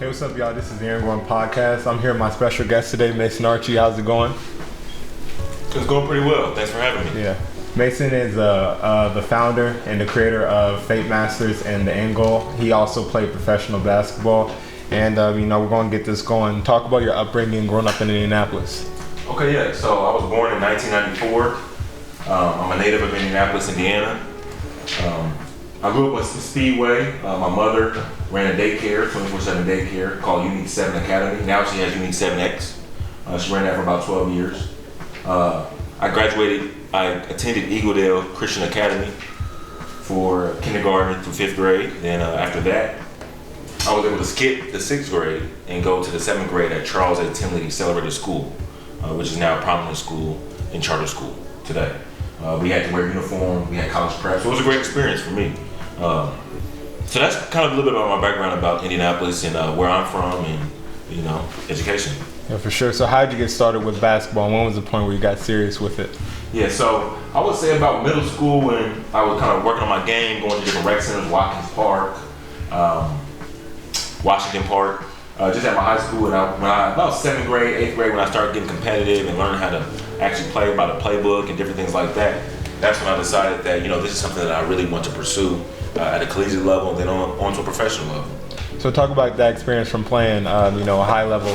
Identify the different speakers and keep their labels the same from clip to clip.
Speaker 1: Hey, what's up, y'all? This is the Ingo podcast. I'm here with my special guest today, Mason Archie. How's it going?
Speaker 2: It's going pretty well. Thanks for having me.
Speaker 1: Yeah. Mason is the founder and the creator of Fate Masters and the Ingo. He also played professional basketball. And, we're going to get this going. Talk about your upbringing growing up in Indianapolis.
Speaker 2: Okay, yeah. So I was born in 1994. I'm a native of Indianapolis, Indiana. I grew up with Speedway. My mother ran a daycare, 24/7 daycare called Unique 7 Academy. Now she has Unique 7X. She ran that for about 12 years. I graduated, I attended Eagledale Christian Academy for kindergarten through 5th grade. Then after that, I was able to skip the 6th grade and go to the 7th grade at Charles A. Tinley Celebrated School, which is now a prominent school and charter school today. We had to wear uniform, we had college prep, so it was a great experience for me. So that's kind of a little bit about my background about Indianapolis and where I'm from and, education.
Speaker 1: Yeah, for sure. So how did you get started with basketball? When was the point where you got serious with it?
Speaker 2: Yeah, so I would say about middle school when I was kind of working on my game, going to different rec centers, Watkins Park, Washington Park, just at my high school. And about 7th grade, 8th grade, when I started getting competitive and learning how to actually play by the playbook and different things like that, that's when I decided that, this is something that I really want to pursue at a collegiate level and then on to a professional level.
Speaker 1: So talk about that experience from playing, a high level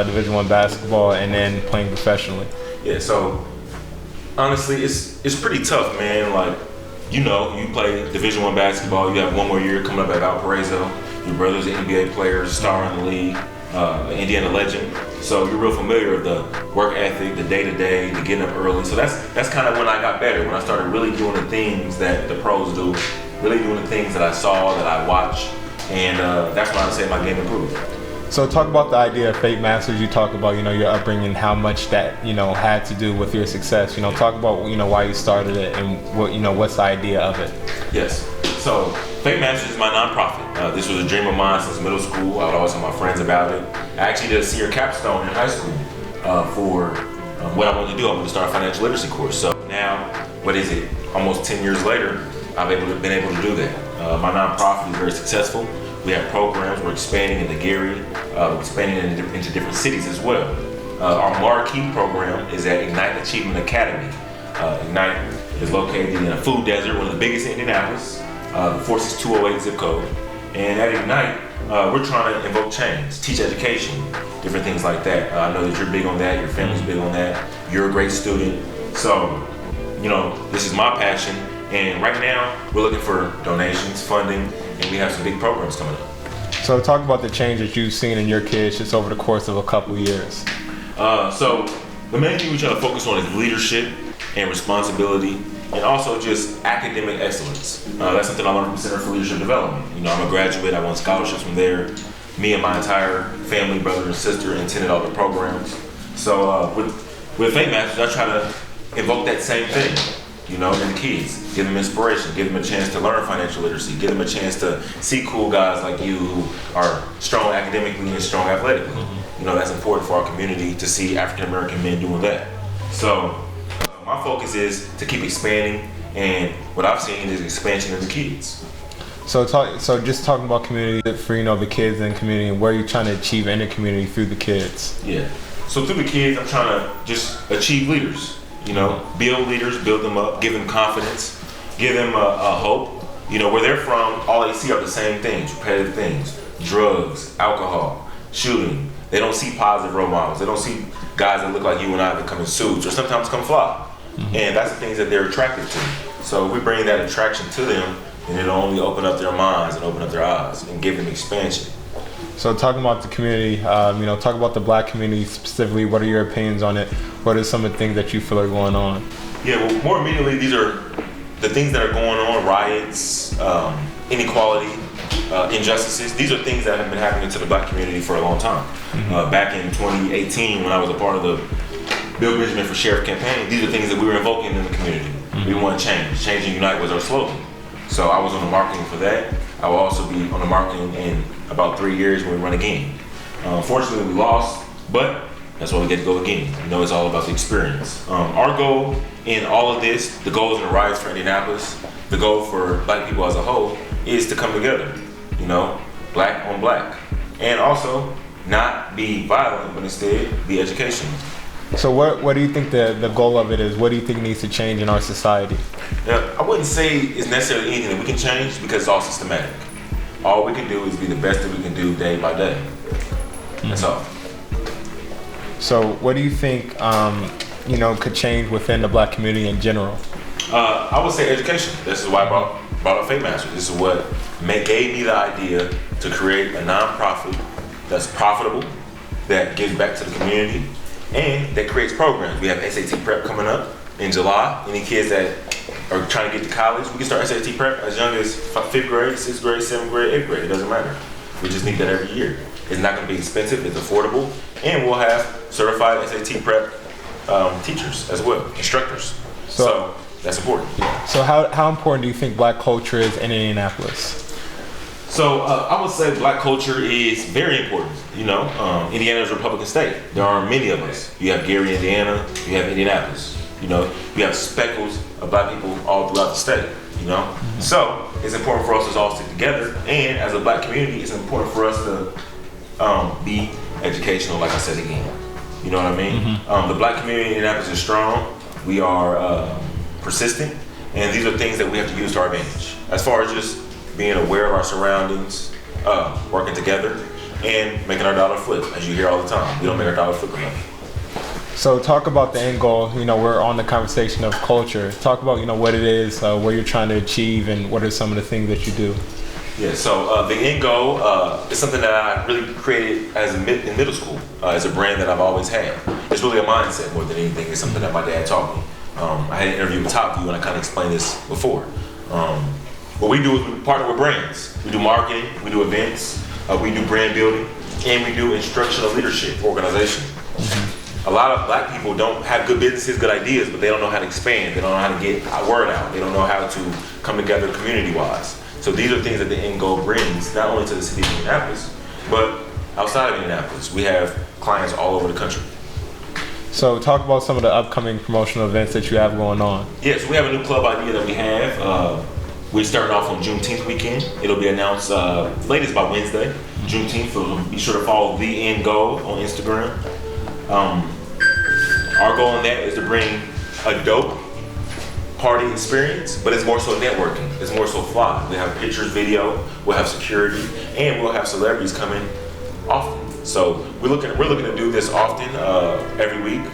Speaker 1: Division I basketball and then playing professionally.
Speaker 2: Yeah, so honestly, it's pretty tough, man. Like, you play Division I basketball, you have one more year coming up at Valparaiso. Your brother's an NBA player, star in the league, Indiana legend. So you're real familiar with the work ethic, the day-to-day, the getting up early. So that's kind of when I got better, when I started really doing the things that the pros do, really doing the things that I saw, that I watched, and that's when I would say my game improved.
Speaker 1: So talk about the idea of Fate Masters. You talk about, your upbringing, how much that, had to do with your success. Talk about, why you started it and what, what's the idea of it.
Speaker 2: Yes. So Fate Masters is my nonprofit. This was a dream of mine since middle school. I would always tell my friends about it. I actually did a senior capstone in high school for what I wanted to do. I wanted to start a financial literacy course. So now, almost 10 years later, I've been able to do that. My nonprofit is very successful. We have programs. We're expanding into Gary, expanding into different cities as well. Our marquee program is at Ignite Achievement Academy. Ignite is located in a food desert, one of the biggest in Indianapolis, 46208 zip code. And at Ignite, we're trying to invoke change, teach education, different things like that. I know that you're big on that, your family's big on that, you're a great student. So, this is my passion. And right now, we're looking for donations, funding, and we have some big programs coming up.
Speaker 1: So talk about the change that you've seen in your kids just over the course of a couple of years.
Speaker 2: So the main thing we try to focus on is leadership and responsibility, and also just academic excellence. That's something I learned from Center for Leadership Development. I'm a graduate, I won scholarships from there. Me and my entire family, brother and sister, attended all the programs. So with Fate Masters, I try to evoke that same thing. In the kids, give them inspiration, give them a chance to learn financial literacy, give them a chance to see cool guys like you who are strong academically and strong athletically. Mm-hmm. That's important for our community to see African American men doing that. So my focus is to keep expanding, and what I've seen is expansion of the kids.
Speaker 1: So just talking about community for the kids in the community, and where you're trying to achieve in the community through the kids.
Speaker 2: Yeah. So through the kids, I'm trying to just achieve leaders. Build leaders, build them up, give them confidence, give them a hope. Where they're from, all they see are the same things, repetitive things, drugs, alcohol, shooting. They don't see positive role models. They don't see guys that look like you and I that come in suits or sometimes come fly. Mm-hmm. And that's the things that they're attracted to. So if we bring that attraction to them, then it'll only open up their minds and open up their eyes and give them expansion.
Speaker 1: So talking about the community, talk about the Black community specifically. What are your opinions on it? What are some of the things that you feel are going on?
Speaker 2: Yeah, well, more immediately, these are the things that are going on: riots, inequality, injustices. These are things that have been happening to the Black community for a long time. Mm-hmm. Back in 2018, when I was a part of the Bill Benjamin for Sheriff campaign, these are things that we were invoking in the community. Mm-hmm. We want change. Change and unite was our slogan. So I was on the marketing for that. I will also be on the marketing in about 3 years when we run again. Unfortunately, we lost, but that's why we get to go again. It's all about the experience. Our goal in all of this, the goals and the riots for Indianapolis, the goal for Black people as a whole, is to come together. Black on black. and also not be violent, but instead be educational.
Speaker 1: So what do you think the goal of it is? What do you think needs to change in our society?
Speaker 2: Now, I wouldn't say it's necessarily anything that we can change because it's all systematic. All we can do is be the best that we can do day by day. That's all.
Speaker 1: So what do you think could change within the Black community in general?
Speaker 2: I would say education. This is why I brought up Fate Masters. This is what gave me the idea to create a nonprofit that's profitable, that gives back to the community, and that creates programs. We have SAT prep coming up in July. Any kids that are trying to get to college, we can start SAT prep as young as 5th grade, 6th grade, 7th grade, 8th grade. It doesn't matter. We just need that every year. It's not going to be expensive. It's affordable, and we'll have certified SAT prep teachers as well, instructors. So that's important.
Speaker 1: So how important do you think Black culture is in Indianapolis?
Speaker 2: So I would say Black culture is very important. Indiana is a Republican state. There are many of us. You have Gary, Indiana. You have Indianapolis. You have speckles of Black people all throughout the state. So it's important for us to all stick together. And as a Black community, it's important for us to be educational, like I said again. You know what I mean? The Black community in Indianapolis is strong. We are persistent, and these are things that we have to use to our advantage. As far as just being aware of our surroundings, working together, and making our dollar flip. As you hear all the time, we don't make our dollar flip enough.
Speaker 1: So talk about the end goal. We're on the conversation of culture. Talk about what it is, where you're trying to achieve, and what are some of the things that you do.
Speaker 2: Yeah, so the end goal is something that I really created in middle school as a brand that I've always had. It's really a mindset more than anything. It's something that my dad taught me. I had an interview with Top View and I kind of explained this before. What we do is we partner with brands. We do marketing, we do events, we do brand building, and we do instructional leadership organization. A lot of Black people don't have good businesses, good ideas, but they don't know how to expand. They don't know how to get word out. They don't know how to come together community-wise. So these are things that the end goal brings, not only to the city of Indianapolis, but outside of Indianapolis. We have clients all over the country.
Speaker 1: So talk about some of the upcoming promotional events that you have going on.
Speaker 2: Yes, we have a new club idea that we have. We're starting off on Juneteenth weekend. It'll be announced latest by Wednesday, Juneteenth. So be sure to follow The End Goal on Instagram. Our goal in that is to bring a dope party experience, but it's more so networking. It's more so fly. We have pictures, video, we'll have security, and we'll have celebrities coming often. So we're looking to do this often, every week,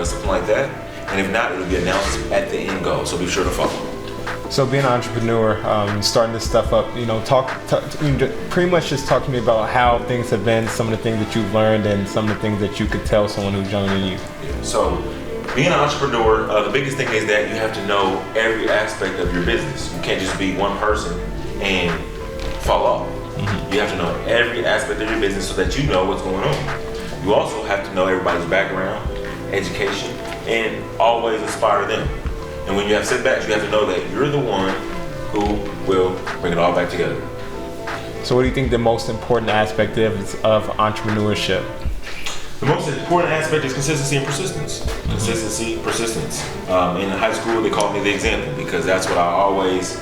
Speaker 2: something like that. And if not, it'll be announced at the end goal. So be sure to follow.
Speaker 1: So being an entrepreneur, starting this stuff up, pretty much just talk to me about how things have been, some of the things that you've learned, and some of the things that you could tell someone who's younger than you.
Speaker 2: Yeah. So being an entrepreneur, the biggest thing is that you have to know every aspect of your business. You can't just be one person and fall off. You have to know every aspect of your business so that you know what's going on. You also have to know everybody's background, education, and always inspire them. And when you have setbacks, you have to know that you're the one who will bring it all back together.
Speaker 1: So what do you think the most important aspect is of entrepreneurship?
Speaker 2: The most important aspect is consistency and persistence. Consistency, persistence. In high school, they called me the example because that's what I always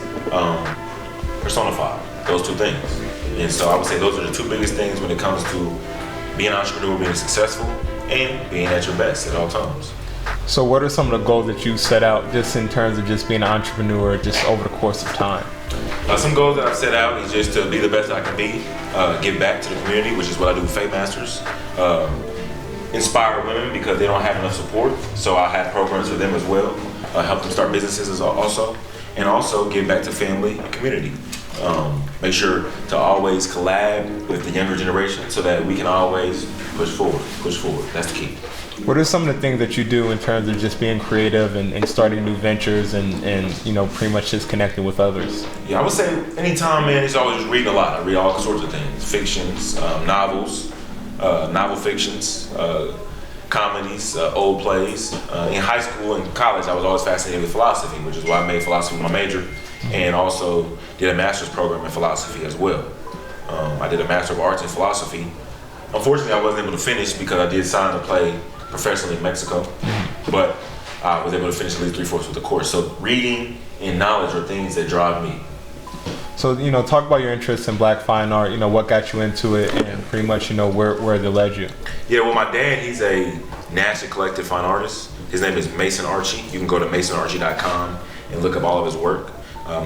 Speaker 2: personify, those two things. And so I would say those are the two biggest things when it comes to being an entrepreneur, being successful, and being at your best at all times.
Speaker 1: So what are some of the goals that you set out just in terms of just being an entrepreneur just over the course of time?
Speaker 2: Some goals that I've set out is just to be the best I can be, give back to the community, which is what I do with Fate Masters, inspire women because they don't have enough support, so I have programs for them as well, help them start businesses also, and also give back to family and community. Make sure to always collab with the younger generation so that we can always push forward. That's the key.
Speaker 1: What are some of the things that you do in terms of just being creative and starting new ventures and pretty much just connecting with others?
Speaker 2: Yeah, I would say anytime, man, it's always reading a lot. I read all sorts of things, fictions, novels, novel fictions, comedies, old plays. In high school and college, I was always fascinated with philosophy, which is why I made philosophy my major, and also did a master's program in philosophy as well. I did a Master of Arts in Philosophy. Unfortunately, I wasn't able to finish because I did sign to play professionally in Mexico, but I was able to finish at least 3/4 of the course. So reading and knowledge are things that drive me.
Speaker 1: So, talk about your interest in Black fine art, what got you into it, and pretty much, where it led you.
Speaker 2: Yeah, well, my dad, he's a nationally collected fine artist. His name is Mason Archie. You can go to masonarchie.com and look up all of his work.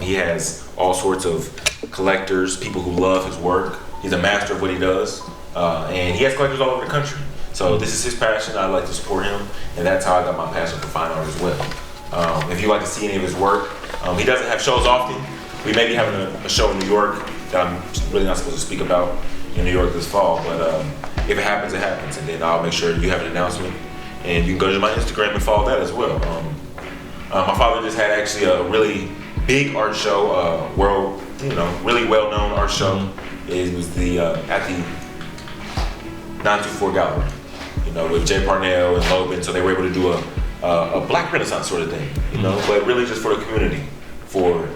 Speaker 2: He has all sorts of collectors, people who love his work. He's a master of what he does, and he has collectors all over the country. So this is his passion. I like to support him, and that's how I got my passion for fine art as well. If you like to see any of his work, he doesn't have shows often. We may be having a show in New York that I'm really not supposed to speak about in New York this fall, but if it happens, it happens, and then I'll make sure you have an announcement, and you can go to my Instagram and follow that as well. My father just had actually a really big art show, really well-known art show. It was at the 924 Gallery, with Jay Parnell and Logan, so they were able to do a Black Renaissance sort of thing, but really just for the community, for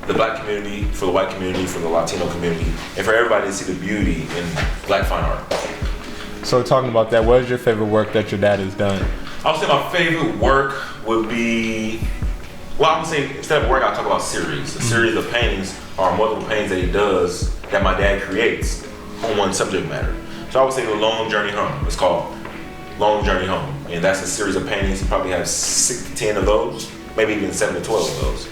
Speaker 2: the Black community, for the white community, for the Latino community, and for everybody to see the beauty in Black fine art.
Speaker 1: So talking about that, what is your favorite work that your dad has done?
Speaker 2: I would say my favorite work would be, I would say instead of work, I'll talk about series. A series of paintings are multiple paintings that he does that my dad creates on one subject matter. So I would say The Long Journey Home. It's called Long Journey Home. And that's a series of paintings. He probably has 6 to 10 of those, maybe even 7 to 12 of those.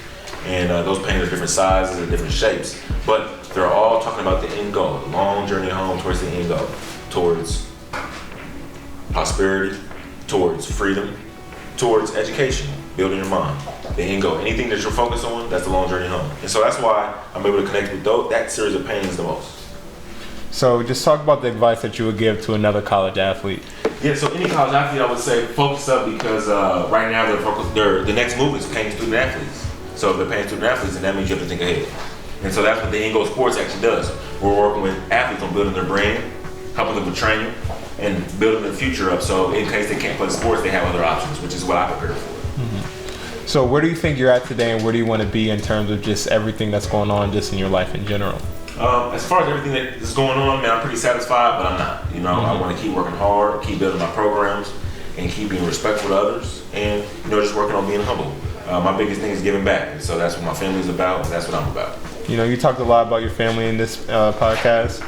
Speaker 2: And those paintings are different sizes and different shapes. But they're all talking about the end goal, the long journey home towards the end goal, towards prosperity, towards freedom, towards education, building your mind, the end goal. Anything that you're focused on, that's the long journey home. And so that's why I'm able to connect with that series of paintings the most.
Speaker 1: So just talk about the advice that you would give to another college athlete.
Speaker 2: Yeah, so any college athlete, I would say focus up, because right now the next move is paying student athletes. So if they're paying student athletes, then that means you have to think ahead. And so that's what the Ingo Sports actually does. We're working with athletes on building their brand, helping them with training, and building their future up, so in case they can't play sports, they have other options, which is what I prepare for.
Speaker 1: Mm-hmm. So where do you think you're at today, and where do you want to be in terms of just everything that's going on just in your life in general?
Speaker 2: As far as everything that is going on, man, I'm pretty satisfied, but I'm not. I want to keep working hard, keep building my programs, and keep being respectful to others, and just working on being humble. My biggest thing is giving back, and so that's what my family's about, and that's what I'm about.
Speaker 1: You talked a lot about your family in this podcast.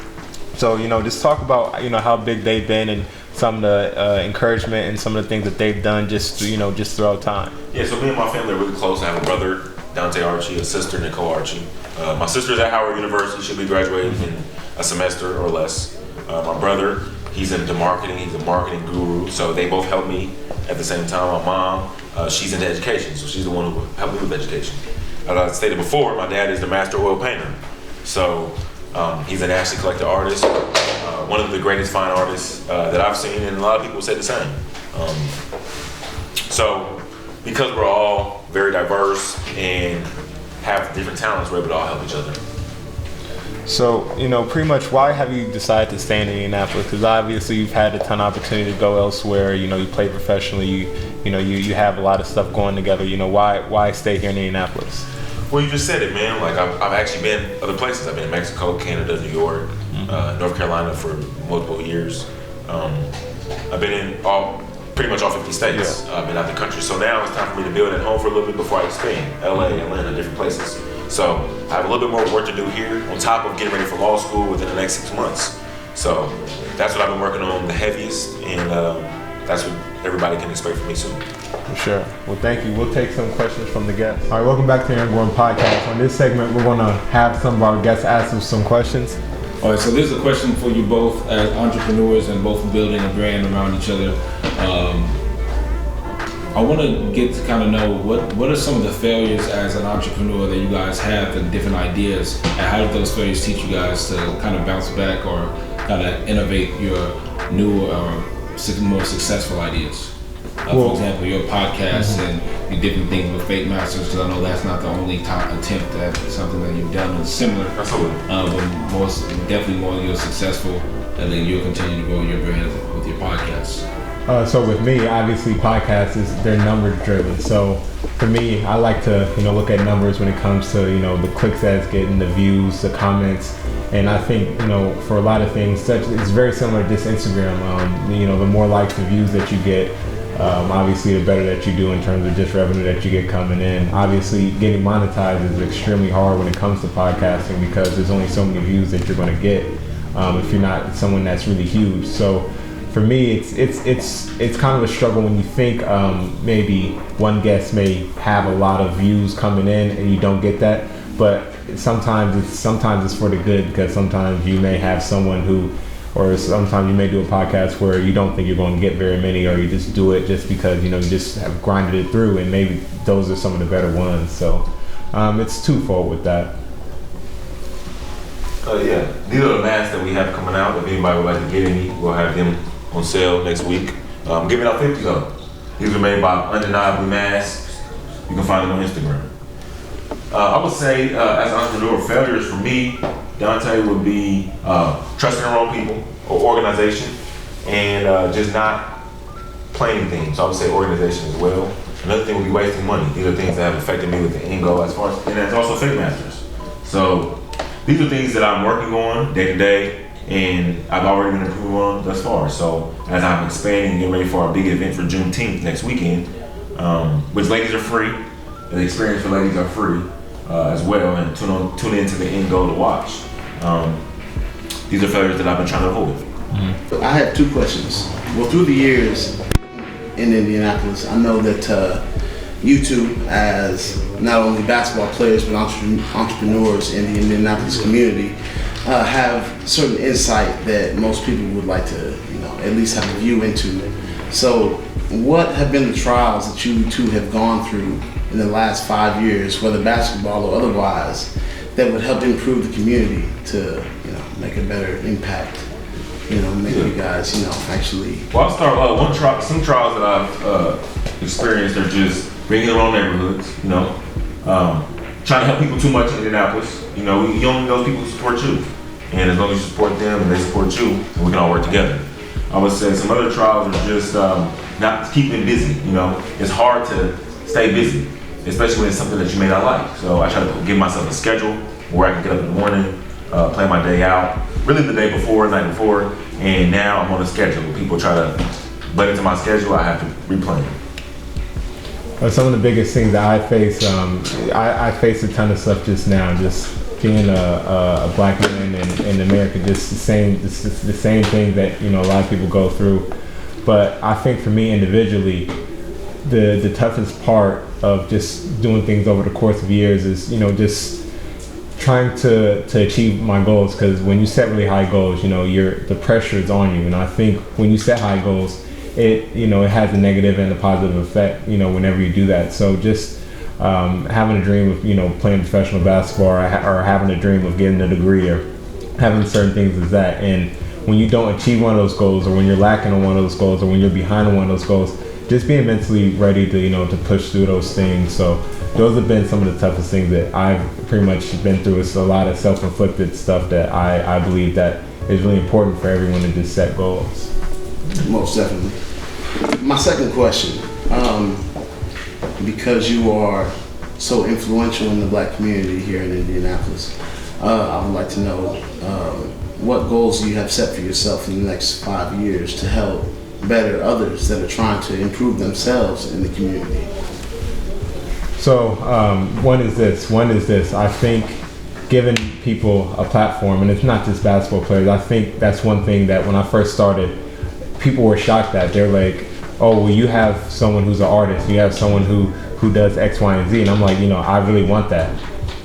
Speaker 1: So, just talk about, how big they've been and some of the encouragement and some of the things that they've done just throughout time.
Speaker 2: Yeah, so me and my family are really close. I have a brother, Dante Archie, a sister, Nicole Archie. My sister's at Howard University. She'll be graduating in a semester or less. My brother, he's into marketing. He's a marketing guru. So they both help me at the same time. My mom, she's into education. So she's the one who helped me with education. As I stated before, my dad is the master oil painter. So he's a nationally collected artist, one of the greatest fine artists that I've seen, and a lot of people say the same. So because we're all very diverse and have different talents, we're able to all help each other.
Speaker 1: So, pretty much why have you decided to stay in Indianapolis? Because obviously you've had a ton of opportunity to go elsewhere. You play professionally. You have a lot of stuff going together. Why stay here in Indianapolis?
Speaker 2: Well, you just said it, man. Like I've actually been other places. I've been in Mexico, Canada, New York, North Carolina for multiple years. I've been in pretty much all 50 states. I've been out the country. So now it's time for me to build at home for a little bit before I expand. LA, Atlanta, different places. So I have a little bit more work to do here on top of getting ready for law school within the next 6 months. So that's what I've been working on the heaviest, and that's what everybody can expect from me soon.
Speaker 1: For sure. Well, thank you. We'll take some questions from the guests. All right, welcome back to the Eron Podcast. On this segment, we're going to have some of our guests ask them some questions.
Speaker 3: All right, so this is a question for you both as entrepreneurs and both building a brand around each other. I want to get to kind of know what are some of the failures as an entrepreneur that you guys have, the different ideas, and how did those failures teach you guys to kind of bounce back or kind of innovate your new or more successful ideas? For example, your podcast and your different things with Fate Masters, because I know that's not the only attempt at something that you've done that's similar.
Speaker 2: Absolutely.
Speaker 3: But definitely more you're successful, and then you'll continue to grow your brand with your podcast.
Speaker 1: So with me, obviously podcasts they're number driven. So for me, I like to look at numbers when it comes to the clicks that it's getting, the views, the comments, and I think for a lot of things, it's very similar to this Instagram. The more likes, the views that you get, Obviously, the better that you do in terms of just revenue that you get coming in. Obviously, getting monetized is extremely hard when it comes to podcasting because there's only so many views that you're going to get if you're not someone that's really huge. So for me, it's kind of a struggle when you think maybe one guest may have a lot of views coming in and you don't get that, but sometimes it's for the good because sometimes you may have someone who, or sometimes you may do a podcast where you don't think you're going to get very many, or you just do it just because you just have grinded it through, and maybe those are some of the better ones. So it's twofold with that.
Speaker 2: Yeah, these are the masks that we have coming out. If anybody would like to get any, we'll have them on sale next week. I'm giving out 50 of them. These are made by Undeniably Masks. You can find them on Instagram. I would say, as an entrepreneur, failures for me, Dante, would be trusting your own people or organization and just not planning things. So I would say organization as well. Another thing would be wasting money. These are things that have affected me with the Ingo as far as, and that's also Fate Masters. So these are things that I'm working on day to day, and I've already been improving on thus far. So as I'm expanding and getting ready for our big event for Juneteenth next weekend, which ladies are free, the experience for ladies are free as well, and tune into the Ingo to watch. These are failures that I've been trying to avoid.
Speaker 4: Mm-hmm. I have two questions. Well, through the years in Indianapolis, I know that you two, as not only basketball players but entrepreneurs in the Indianapolis community, have certain insight that most people would like to, at least have a view into. So, what have been the trials that you two have gone through in the last 5 years, whether basketball or otherwise, that would help improve the community to, make a better impact? Make you guys, actually.
Speaker 2: Well, I'll start. Some trials that I've experienced are just bringing their own neighborhoods. Trying to help people too much in Indianapolis. You only know people who support you, and as long as you support them and they support you, we can all work together. I would say some other trials are just not keeping busy. It's hard to stay busy, especially when it's something that you may not like. So I try to give myself a schedule where I can get up in the morning, plan my day out, really the day before, the night before, and now I'm on a schedule. People try to butt into my schedule, I have to replan.
Speaker 1: Some of the biggest things that I face, I face a ton of stuff just now, just being a black man in America, just the same thing that a lot of people go through. But I think for me individually, the toughest part of just doing things over the course of years is just trying to achieve my goals, because when you set really high goals, the pressure is on you, and I think when you set high goals, it has a negative and a positive effect whenever you do that. So just having a dream of playing professional basketball, or having a dream of getting a degree, or having certain things as that, and when you don't achieve one of those goals, or when you're lacking on one of those goals, or when you're behind on one of those goals, just being mentally ready to push through those things. So those have been some of the toughest things that I've pretty much been through. It's a lot of self-inflicted stuff that I believe that is really important for everyone to just set goals.
Speaker 4: Most definitely. My second question, because you are so influential in the black community here in Indianapolis, I would like to know what goals do you have set for yourself in the next 5 years to help better others that are trying to improve themselves in the community?
Speaker 1: So one is this. I think giving people a platform, and it's not just basketball players, I think that's one thing that when I first started, people were shocked at. They're like, oh, well, you have someone who's an artist, you have someone who does X, Y, and Z. And I'm like, I really want that.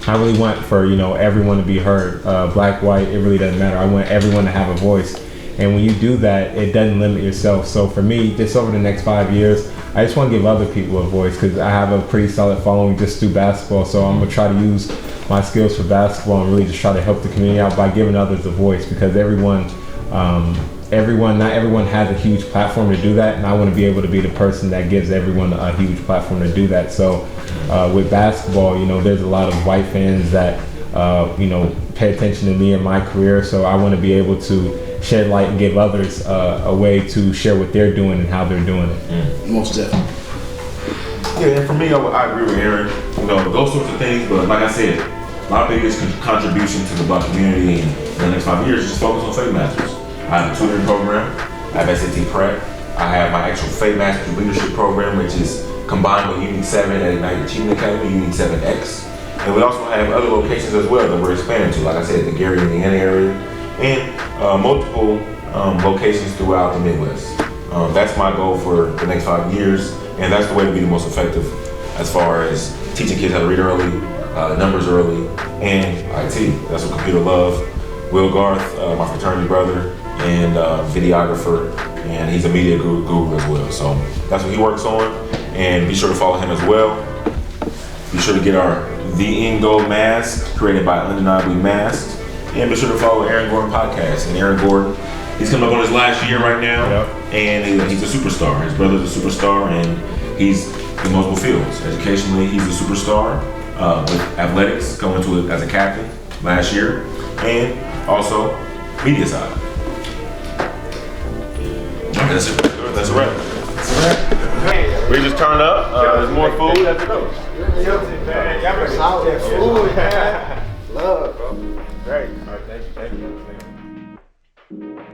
Speaker 1: I really want for, everyone to be heard, black, white, it really doesn't matter. I want everyone to have a voice. And when you do that, it doesn't limit yourself. So for me, just over the next 5 years, I just want to give other people a voice, because I have a pretty solid following just through basketball. So I'm going to try to use my skills for basketball and really just try to help the community out by giving others a voice, because not everyone has a huge platform to do that, and I want to be able to be the person that gives everyone a huge platform to do that. So with basketball, there's a lot of white fans that pay attention to me and my career, so I want to be able to shed light and give others a way to share what they're doing and how they're doing it.
Speaker 4: Most definitely.
Speaker 2: Yeah, and for me, I agree with Aaron. Those sorts of things, but like I said, my biggest contribution to the black community in the next 5 years is just focus on Fate Masters. I have a tutoring program, I have SAT prep, I have my actual Fate Masters Leadership Program, which is combined with Unique 7 at Ignite Achievement Academy, Unique 7X. And we also have other locations as well that we're expanding to, like I said, the Gary, Indiana area, and multiple locations throughout the Midwest. That's my goal for the next 5 years, and that's the way to be the most effective as far as teaching kids how to read early, numbers early, and IT. That's what Computer Love. Will Garth, my fraternity brother, and videographer, and he's a media guru as well. So that's what he works on, and be sure to follow him as well. Be sure to get our The Ingo mask created by Undeniably Masked, and be sure to follow Aaron Gordon podcast. And Aaron Gordon, he's coming up on his last year right now, and he's a superstar. His brother's a superstar, and he's in multiple fields. Educationally, he's a superstar with athletics, coming to it as a captain last year, and also media side. That's it. That's a wrap. We just turned up. There's more food. Let's go.
Speaker 1: Solid food, man. Love, bro. Great. All right, thank you.